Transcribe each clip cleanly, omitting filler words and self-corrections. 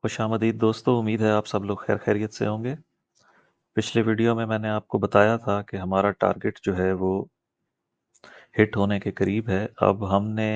खुशामदीद दोस्तों, उम्मीद है आप सब लोग खैर खैरियत से होंगे। पिछले वीडियो में मैंने आपको बताया था कि हमारा टारगेट जो है वो हिट होने के करीब है। अब हमने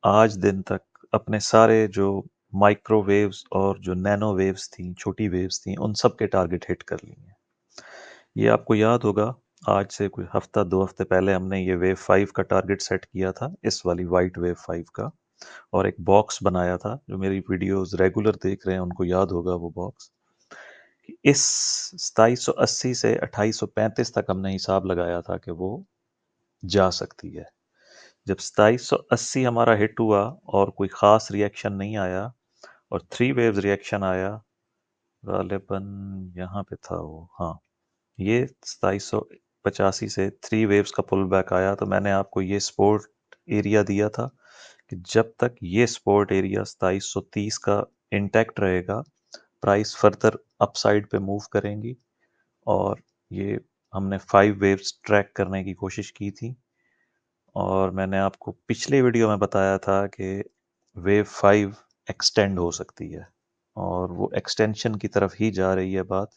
आज दिन तक अपने सारे जो माइक्रोवेव्स और जो नैनो वेव्स थी, छोटी वेव्स थी, उन सब के टारगेट हिट कर लिए हैं। ये आपको याद होगा, आज से कोई हफ्ता 2 हफ्ते पहले हमने ये वेव 5 का टारगेट सेट किया था, इस वाली वाइट वेव 5 का, और एक बॉक्स बनाया था। जो मेरी वीडियोस रेगुलर देख रहे हैं उनको याद होगा वो बॉक्स। इस 2780 से 2835 तक हमने हिसाब लगाया था कि वो जा सकती है। जब 2780 हमारा हिट हुआ और कोई ख़ास रिएक्शन नहीं आया और थ्री वेव्स रिएक्शन आया, गालिबन यहाँ पे था वो, हाँ, ये 2785 से थ्री वेव्स का पुल बैक आया, तो मैंने आपको ये सपोर्ट एरिया दिया था कि जब तक ये सपोर्ट एरिया 2730 का इंटैक्ट रहेगा, प्राइस फर्दर अपसाइड पे मूव करेंगी। और ये हमने 5 वेव्स ट्रैक करने की कोशिश की थी, और मैंने आपको पिछले वीडियो में बताया था कि वेव 5 एक्सटेंड हो सकती है, और वो एक्सटेंशन की तरफ ही जा रही है बात।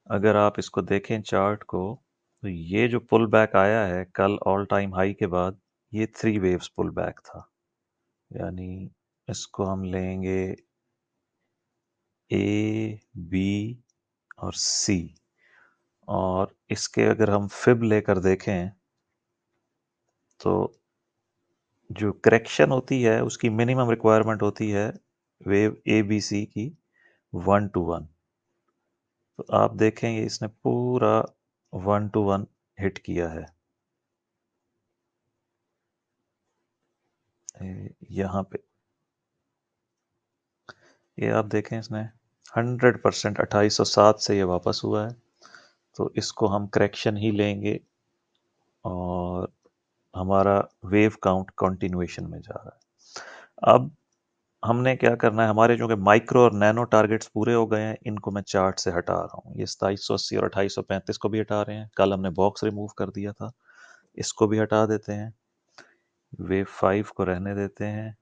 अगर आप इसको देखें चार्ट को, तो ये जो पुल बैक आया है कल ऑल टाइम हाई के बाद, ये थ्री वेव्स पुल बैक था। यानी इसको हम लेंगे ए, बी और सी, और इसके अगर हम फिब लेकर देखें तो जो करेक्शन होती है उसकी मिनिमम रिक्वायरमेंट होती है वेव ए बी सी की 1 to 1। तो आप देखेंगे इसने पूरा 1 to 1 हिट किया है। यहाँ पे ये आप देखें, इसने 100% 2807 से ये वापस हुआ है, तो इसको हम करेक्शन ही लेंगे, और हमारा वेव काउंट कंटिन्यूएशन में जा रहा है। अब हमने क्या करना है, हमारे जो कि माइक्रो और नैनो टारगेट्स पूरे हो गए हैं, इनको मैं चार्ट से हटा रहा हूँ। ये 2780 और 2835 को भी हटा रहे हैं, कल हमने बॉक्स रिमूव कर दिया था, इसको भी हटा देते हैं। वेव 5 को रहने देते हैं।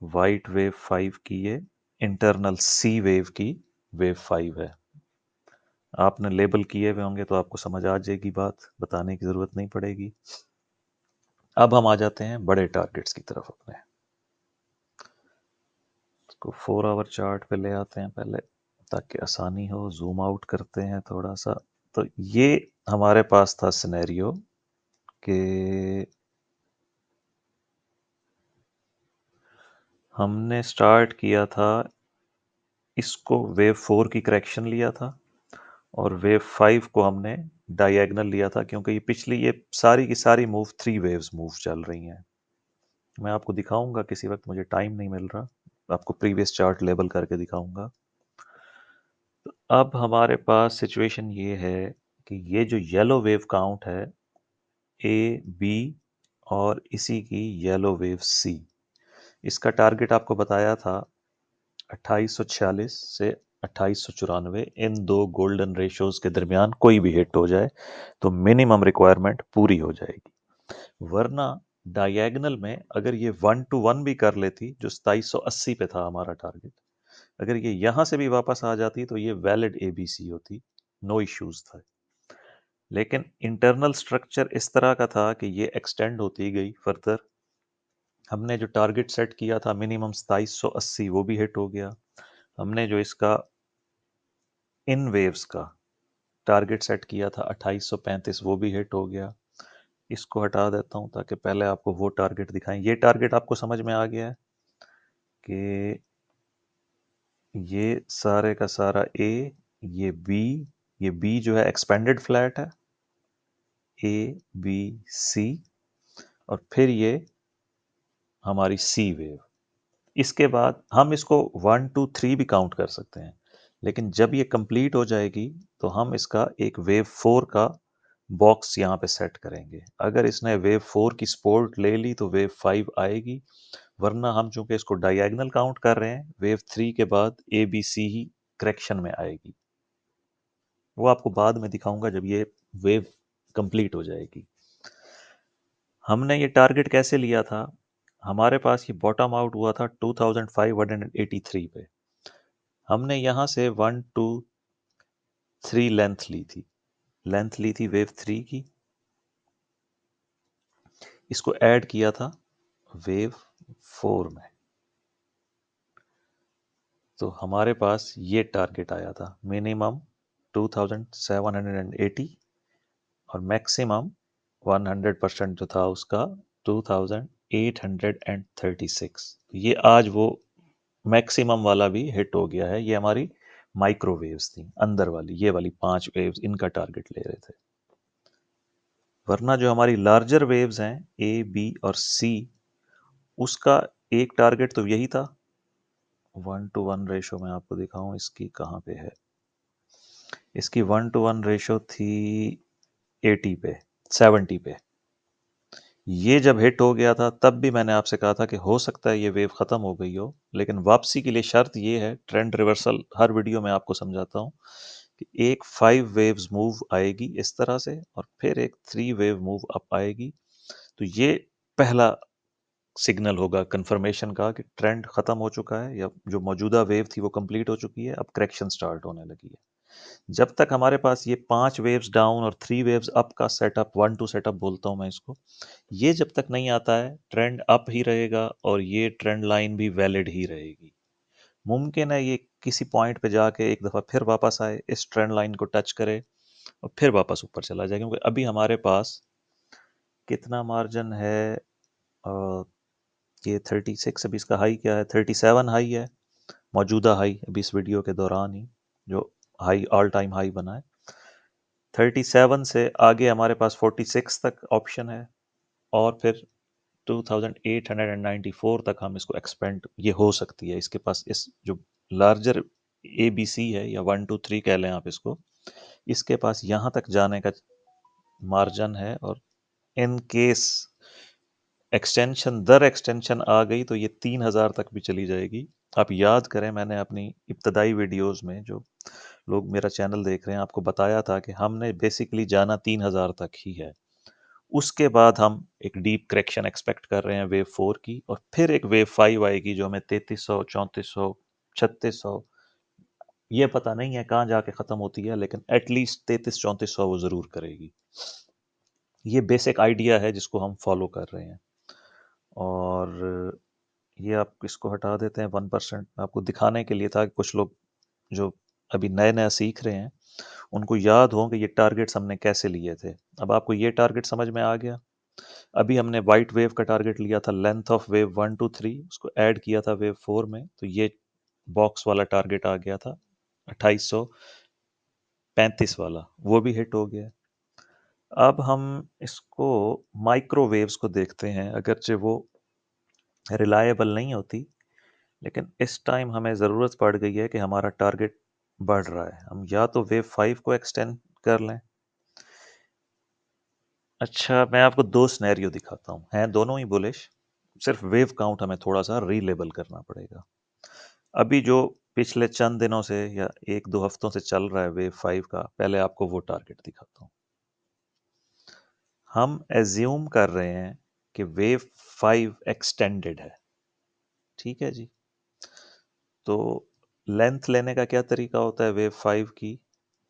वाइट वेव 5 की ये इंटरनल सी वेव की वेव 5 है। आपने लेबल किए हुए होंगे तो आपको समझ आ जाएगी बात, बताने की ज़रूरत नहीं पड़ेगी। अब हम आ जाते हैं बड़े टारगेट्स की तरफ अपने। इसको 4 आवर चार्ट पे ले आते हैं पहले, ताकि आसानी हो। जूम आउट करते हैं थोड़ा सा। तो ये हमारे पास था सिनेरियो कि हमने स्टार्ट किया था, इसको वेव 4 की करेक्शन लिया था, और वेव 5 को हमने डायगोनल लिया था, क्योंकि ये पिछली ये सारी की सारी मूव थ्री वेव्स मूव चल रही हैं। मैं आपको दिखाऊंगा किसी वक्त, मुझे टाइम नहीं मिल रहा, आपको प्रीवियस चार्ट लेबल करके दिखाऊंगा। तो अब हमारे पास सिचुएशन ये है कि ये जो येलो वेव काउंट है ए बी, और इसी की येलो वेव सी, इसका टारगेट आपको बताया था 2846 से 2894। इन दो गोल्डन रेशियोज के दरमियान कोई भी हिट हो जाए तो मिनिमम रिक्वायरमेंट पूरी हो जाएगी। वरना डायगोनल में अगर ये 1 to 1 भी कर लेती, जो 2780 पे था हमारा टारगेट, अगर ये यहां से भी वापस आ जाती तो ये वैलिड एबीसी होती, नो इश्यूज था। लेकिन इंटरनल स्ट्रक्चर इस तरह का था कि ये एक्सटेंड होती गई फर्दर। हमने जो टारगेट सेट किया था मिनिमम 2780, वो भी हिट हो गया। हमने जो इसका इन वेव्स का टारगेट सेट किया था 2835, वो भी हिट हो गया। इसको हटा देता हूं ताकि पहले आपको वो टारगेट दिखाएं। ये टारगेट आपको समझ में आ गया है कि ये सारे का सारा ए, ये बी जो है एक्सपेंडेड फ्लैट है, ए बी सी, और फिर ये हमारी सी वेव। इसके बाद हम इसको 1 2 3 भी काउंट कर सकते हैं, लेकिन जब ये कंप्लीट हो जाएगी तो हम इसका एक वेव 4 का बॉक्स यहाँ पे सेट करेंगे। अगर इसने वेव 4 की सपोर्ट ले ली तो वेव 5 आएगी, वरना हम चूंकि इसको डायगोनल काउंट कर रहे हैं, वेव 3 के बाद A B C he correction में आएगी। वो आपको बाद में दिखाऊंगा जब ये वेव कंप्लीट हो जाएगी। हमने ये टारगेट कैसे लिया था, हमारे पास ये बॉटम आउट हुआ था 2583 पे। हमने यहाँ से 1 2 3 लेंथ ली थी। लेंथ ली थी वेव 3 की, इसको ऐड किया था वेव 4 में। तो हमारे पास ये टारगेट आया था, मिनिमम 2780 और मैक्सिमम 100% जो था उसका 2836। ये आज वो मैक्सिमम वाला भी हिट हो गया है। ये हमारी माइक्रोवेव्स थी अंदर वाली, ये वाली 5 वेव्स, इनका टारगेट ले रहे थे। वरना जो हमारी लार्जर वेव्स हैं ए बी और सी, उसका एक टारगेट तो यही था। 1:1 रेशो मैं आपको दिखाऊं इसकी कहाँ पे है। इसकी 1:1 रेशो थी 80 पे, 70 पे। ये जब हिट हो गया था तब भी मैंने आपसे कहा था कि हो सकता है ये वेव ख़त्म हो गई हो, लेकिन वापसी के लिए शर्त ये है, ट्रेंड रिवर्सल हर वीडियो में आपको समझाता हूँ कि एक 5 वेव्स मूव आएगी इस तरह से और फिर एक 3 वेव मूव अप आएगी। तो ये पहला सिग्नल होगा कंफर्मेशन का कि ट्रेंड ख़त्म हो चुका है या जो मौजूदा वेव थी वो कंप्लीट हो चुकी है, अब करेक्शन स्टार्ट होने लगी है। जब तक हमारे पास ये 5 वेव्स डाउन और 3 वेव्स अप का सेटअप, 1-2 सेटअप बोलता हूँ मैं इसको, ये जब तक नहीं आता है ट्रेंड अप ही रहेगा और ये ट्रेंड लाइन भी वैलिड ही रहेगी। मुमकिन है ये किसी पॉइंट पे जाके एक दफ़ा फिर वापस आए, इस ट्रेंड लाइन को टच करे और फिर वापस ऊपर चला जाए, क्योंकि अभी हमारे पास कितना मार्जिन है, अ, ये 36, अभी इसका हाई क्या है, 37 हाई है, मौजूदा हाई अभी इस वीडियो के दौरान ही जो हाई ऑल टाइम हाई बना है। 37 से आगे हमारे पास 46 तक ऑप्शन है और फिर 2894 तक हम इसको एक्सपेंड ये हो सकती है। इसके पास इस जो लार्जर ए बी सी है या 1 2 3 कह लें आप इसको, इसके पास यहाँ तक जाने का मार्जिन है। और इन केस एक्सटेंशन दर एक्सटेंशन आ गई तो ये 3000 तक भी चली जाएगी। आप याद करें, मैंने अपनी इब्तदाई वीडियोस में, जो लोग मेरा चैनल देख रहे हैं, आपको बताया था कि हमने बेसिकली जाना 3000 तक ही है। उसके बाद हम एक डीप करेक्शन एक्सपेक्ट कर रहे हैं वेव 4 की, और फिर एक वेव 5 आएगी जो हमें 3300, 3400, 3600, ये पता नहीं है कहाँ जाके ख़त्म होती है, लेकिन एटलीस्ट 3300-3400 वो ज़रूर करेगी। ये बेसिक आइडिया है जिसको हम फॉलो कर रहे हैं। और ये आप इसको हटा देते हैं 1%, आपको दिखाने के लिए था कि कुछ लोग जो अभी नए नया सीख रहे हैं उनको याद हो कि ये टारगेट्स हमने कैसे लिए थे। अब आपको ये टारगेट समझ में आ गया। अभी हमने वाइट वेव का टारगेट लिया था, लेंथ ऑफ वेव 1 2 3, उसको ऐड किया था वेव 4 में, तो ये बॉक्स वाला टारगेट आ गया था 2835 वाला, वो भी हिट हो गया। अब हम इसको माइक्रोवेव्स को देखते हैं, अगरचे वो रिलायबल नहीं होती, लेकिन इस टाइम हमें ज़रूरत पड़ गई है कि हमारा टारगेट बढ़ रहा है। हम या तो वेव 5 को एक्सटेंड कर लें। अच्छा, मैं आपको दो सिनेरियो दिखाता हूँ, हैं दोनों ही बुलिश, सिर्फ वेव काउंट हमें थोड़ा सा रीलेबल करना पड़ेगा। अभी जो पिछले चंद दिनों से या 1 2 हफ्तों से चल रहा है वेव 5 का, पहले आपको वो टारगेट दिखाता हूँ। हम एज्यूम कर रहे हैं कि वेव 5 एक्सटेंडेड है, ठीक है जी। तो लेंथ लेने का क्या तरीका होता है वेव 5 की,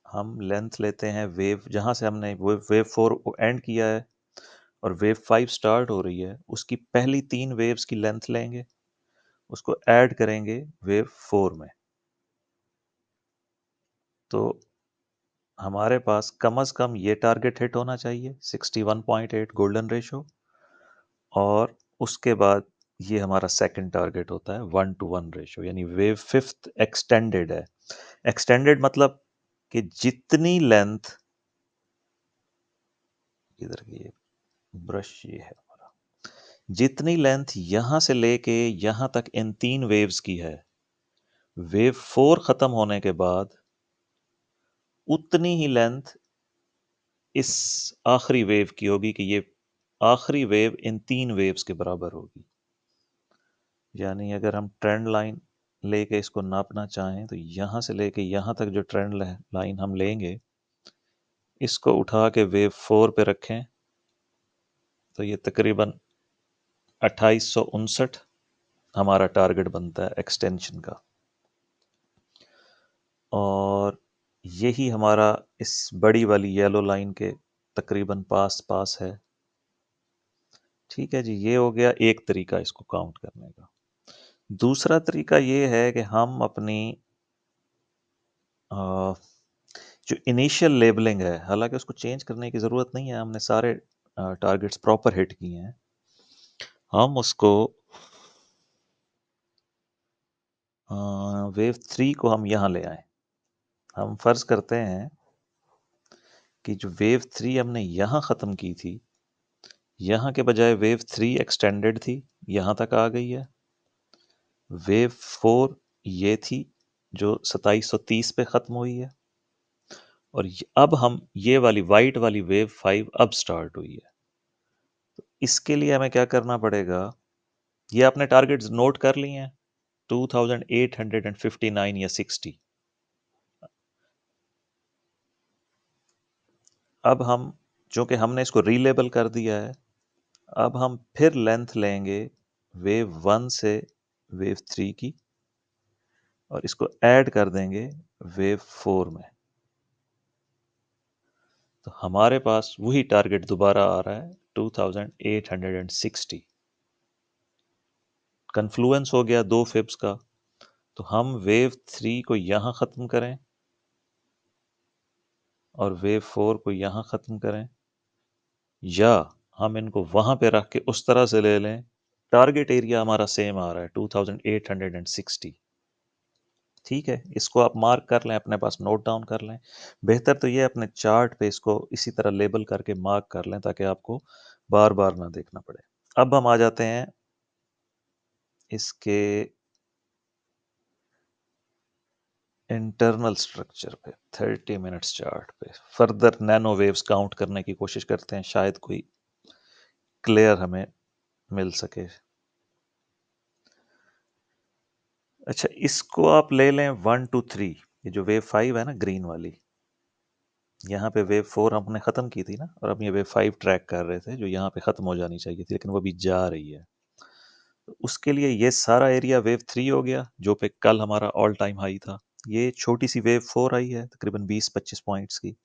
हम लेंथ लेते हैं वेव जहाँ से हमने वेव 4 को एंड किया है और वेव 5 स्टार्ट हो रही है, उसकी पहली 3 वेव्स की लेंथ लेंगे, उसको ऐड करेंगे वेव 4 में। तो हमारे पास कम से कम ये टारगेट हिट होना चाहिए 61.8 गोल्डन रेशो, और उसके बाद ये हमारा सेकंड टारगेट होता है 1:1 रेशो, यानी वेव 5th एक्सटेंडेड है। एक्सटेंडेड मतलब कि जितनी लेंथ, इधर की ये ब्रश ये है हमारा, जितनी लेंथ यहां से लेके यहां तक इन 3 वेव्स की है, वेव 4 खत्म होने के बाद उतनी ही लेंथ इस आखिरी वेव की होगी, कि ये आखिरी वेव इन 3 वेव्स के बराबर होगी। यानी अगर हम ट्रेंड लाइन लेके इसको नापना चाहें तो यहां से लेके यहां तक जो ट्रेंड लाइन हम लेंगे, इसको उठा के वेव 4 पे रखें तो ये तकरीबन 2859 हमारा टारगेट बनता है एक्सटेंशन का, और यही हमारा इस बड़ी वाली येलो लाइन के तकरीबन पास पास है। ठीक है जी, ये हो गया एक तरीका इसको काउंट करने का। दूसरा तरीका ये है कि हम अपनी जो इनिशियल लेबलिंग है, हालांकि उसको चेंज करने की ज़रूरत नहीं है, हमने सारे टारगेट्स प्रॉपर हिट किए हैं, हम उसको वेव 3 को हम यहाँ ले आए। हम फर्ज करते हैं कि जो वेव 3 हमने यहाँ ख़त्म की थी, यहाँ के बजाय वेव 3 एक्सटेंडेड थी, यहाँ तक आ गई है। वेव 4 ये थी जो 2730 पे ख़त्म हुई है, और अब हम ये वाली वाइट वाली वेव 5 अब स्टार्ट हुई है। तो इसके लिए हमें क्या करना पड़ेगा, ये आपने टारगेट्स नोट कर लिए हैं, 2859 या 60। अब हम, चूंकि हमने इसको रीलेबल कर दिया है, अब हम फिर लेंथ लेंगे वेव 1 से वेव 3 की, और इसको ऐड कर देंगे वेव 4 में। तो हमारे पास वही टारगेट दोबारा आ रहा है 2860। कन्फ्लुएंस हो गया दो फिब्स का, तो हम वेव 3 को यहाँ ख़त्म करें और वेव 4 को यहाँ ख़त्म करें, या हम इनको वहाँ पे रख के उस तरह से ले लें। टारगेट एरिया हमारा सेम आ रहा है 2860। ठीक है, इसको आप मार्क कर लें, अपने पास नोट डाउन कर लें। बेहतर तो ये अपने चार्ट पे इसको इसी तरह लेबल करके मार्क कर लें, ताकि आपको बार बार ना देखना पड़े। अब हम आ जाते हैं इसके इंटरनल स्ट्रक्चर पे, 30 मिनट्स चार्ट पे फर्दर नैनो वेव्स काउंट करने की कोशिश करते हैं, शायद कोई क्लियर हमें मिल सके। अच्छा, इसको आप ले लें 1 2 3, ये जो वेव 5 है ना ग्रीन वाली, यहाँ पे वेव 4 हमने ख़त्म की थी ना, और अब ये वेव 5 ट्रैक कर रहे थे, जो यहाँ पे ख़त्म हो जानी चाहिए थी, लेकिन वो अभी जा रही है। तो उसके लिए ये सारा एरिया वेव 3 हो गया, जो पे कल हमारा ऑल टाइम हाई था। ये छोटी सी वेव 4 आई है तकरीबन 20-25 पॉइंट्स की,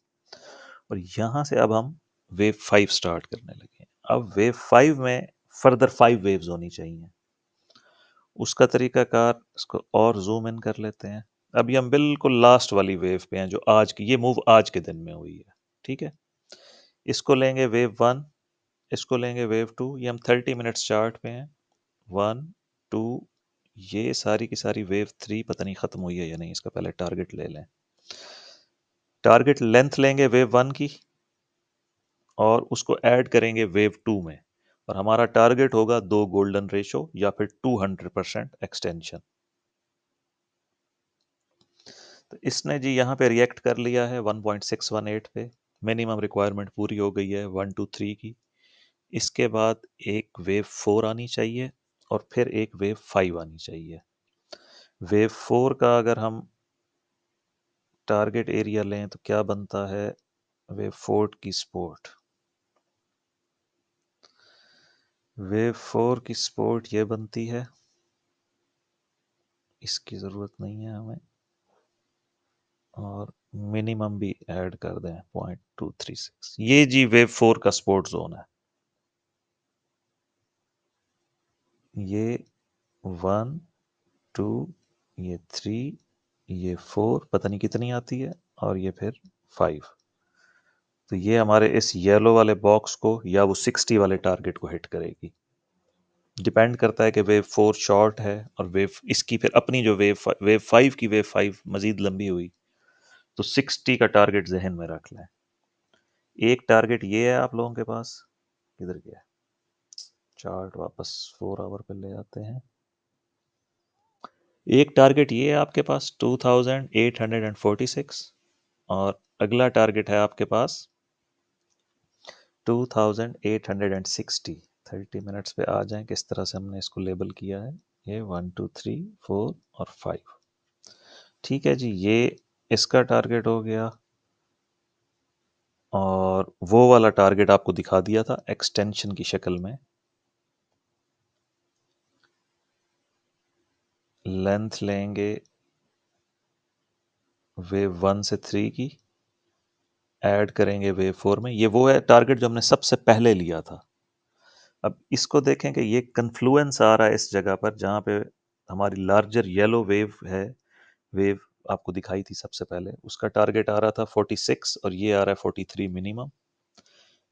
और यहाँ से अब हम वेव 5 स्टार्ट करने लगे हैं। अब वेव 5 में फर्दर 5 वेव्स होनी चाहिए। उसका तरीकाकार, इसको और जूम इन कर लेते हैं। अभी हम बिल्कुल लास्ट वाली वेव पे हैं, जो आज की, ये मूव आज के दिन में हुई है। ठीक है, इसको लेंगे वेव 1, इसको लेंगे वेव 2, ये हम 30 मिनट्स चार्ट पे हैं। 1 2, ये सारी की सारी वेव 3 पता नहीं ख़त्म हुई है या नहीं, इसका पहले टारगेट ले लें। टारगेट लेंथ लेंगे वेव 1 की, और उसको ऐड करेंगे वेव 2 में, और हमारा टारगेट होगा 2 गोल्डन रेशो या फिर 200% एक्सटेंशन। तो इसने जी यहाँ पे रिएक्ट कर लिया है 1.618 पे, मिनिमम रिक्वायरमेंट पूरी हो गई है 1 2 3 की। इसके बाद एक वेव 4 आनी चाहिए, और फिर एक वेव 5 आनी चाहिए। वेव 4 का अगर हम टारगेट एरिया लें तो क्या बनता है, वेव 4 की सपोर्ट, वेव 4 की सपोर्ट ये बनती है, इसकी ज़रूरत नहीं है हमें, और मिनिमम भी ऐड कर दें 0.236। ये जी वेव 4 का सपोर्ट जोन है। ये 1 2, ये 3, ये 4, पता नहीं कितनी आती है, और ये फिर 5। तो ये हमारे इस येलो वाले बॉक्स को या वो 60 वाले टारगेट को हिट करेगी। डिपेंड करता है कि वेव 4 शॉर्ट है, और वेव इसकी फिर अपनी जो वेव 5 की वेव 5 मजीद लंबी हुई, तो 60 का टारगेट जहन में रख लें। एक टारगेट ये है आप लोगों के पास, किधर गया चार्ट, वापस 4 आवर पे ले आते हैं। एक टारगेट ये है आपके पास 2846, और अगला टारगेट है आपके पास 2860। 30 मिनट्स पे आ जाएं, किस तरह से हमने इसको लेबल किया है, ये 1 2 3 4 और 5। ठीक है जी, ये इसका टारगेट हो गया, और वो वाला टारगेट आपको दिखा दिया था एक्सटेंशन की शक्ल में। लेंथ लेंगे वेव 1 से 3 की, ऐड करेंगे वेव 4 में। ये वो है टारगेट जो हमने सबसे पहले लिया था। अब इसको देखें कि ये कन्फ्लुएंस आ रहा है इस जगह पर जहाँ पे हमारी लार्जर येलो वेव है। वेव आपको दिखाई थी सबसे पहले, उसका टारगेट आ रहा था 46 और ये आ रहा है 43 मिनिमम।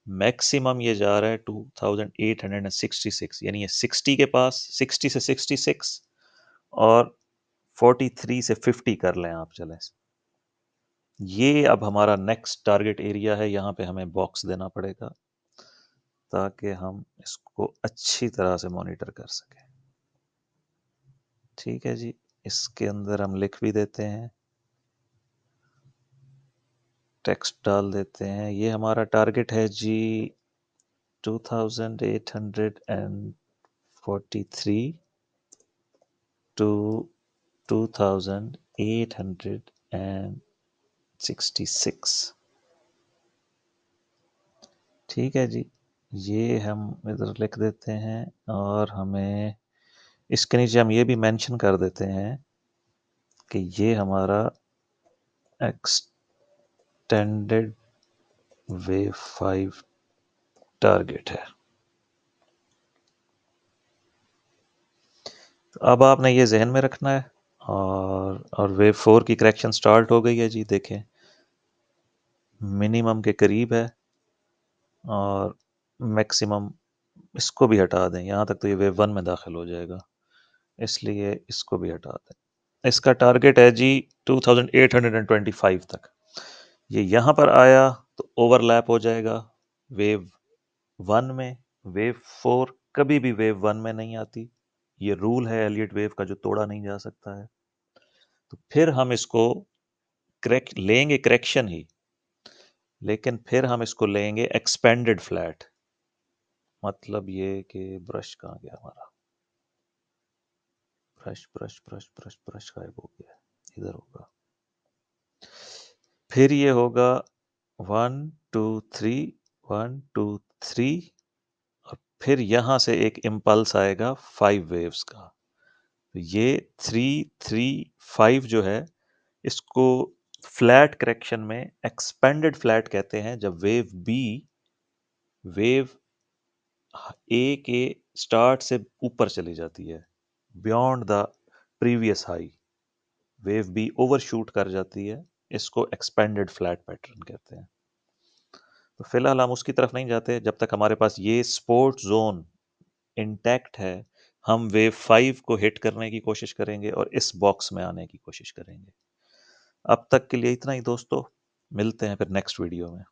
मैक्सिमम ये जा रहा है 2866, यानी ये 60 के पास, 60 से 66 और 43 से 50 कर लें आप। चलें, ये अब हमारा नेक्स्ट टारगेट एरिया है। यहाँ पे हमें बॉक्स देना पड़ेगा ताकि हम इसको अच्छी तरह से मॉनिटर कर सकें। ठीक है जी, इसके अंदर हम लिख भी देते हैं, टेक्स्ट डाल देते हैं। ये हमारा टारगेट है जी 2843 टू 2866। ठीक है जी, ये हम इधर लिख देते हैं और हमें इसके नीचे हम ये भी मेंशन कर देते हैं कि ये हमारा एक्सटेंडेड वेव 5 टारगेट है। तो अब आपने ये जहन में रखना है। और वेव 4 की करेक्शन स्टार्ट हो गई है जी, देखें मिनिमम के करीब है और मैक्सिमम इसको भी हटा दें। यहाँ तक तो ये वेव 1 में दाखिल हो जाएगा, इसलिए इसको भी हटा दें। इसका टारगेट है जी 2825 तक। ये यहाँ पर आया तो ओवरलैप हो जाएगा वेव 1 में। वेव 4 कभी भी वेव 1 में नहीं आती। ये रूल है एलियट वेव का जो तोड़ा नहीं जा सकता है। तो फिर हम इसको लेंगे करेक्शन ही, लेकिन फिर हम इसको लेंगे एक्सपेंडेड फ्लैट। मतलब ये कि ब्रश कहाँ गया हमारा, brush brush brush brush brush गायब हो गया, इधर होगा। फिर ये होगा 1 2 3 1 2 3 और फिर यहाँ से एक इम्पल्स आएगा 5 वेव्स का। तो ये 3 3 5 जो है, इसको फ्लैट करेक्शन में एक्सपेंडेड फ्लैट कहते हैं। जब वेव बी वेव ए के स्टार्ट से ऊपर चली जाती है, beyond the previous high, wave B overshoot कर जाती है, इसको एक्सपेंडेड फ्लैट पैटर्न कहते हैं। तो फिलहाल हम उसकी तरफ नहीं जाते जब तक हमारे पास ये स्पोर्ट जोन इंटैक्ट है। हम वेव 5 को हिट करने की कोशिश करेंगे और इस बॉक्स में आने की कोशिश करेंगे। अब तक के लिए इतना ही दोस्तों, मिलते हैं फिर नेक्स्ट वीडियो में।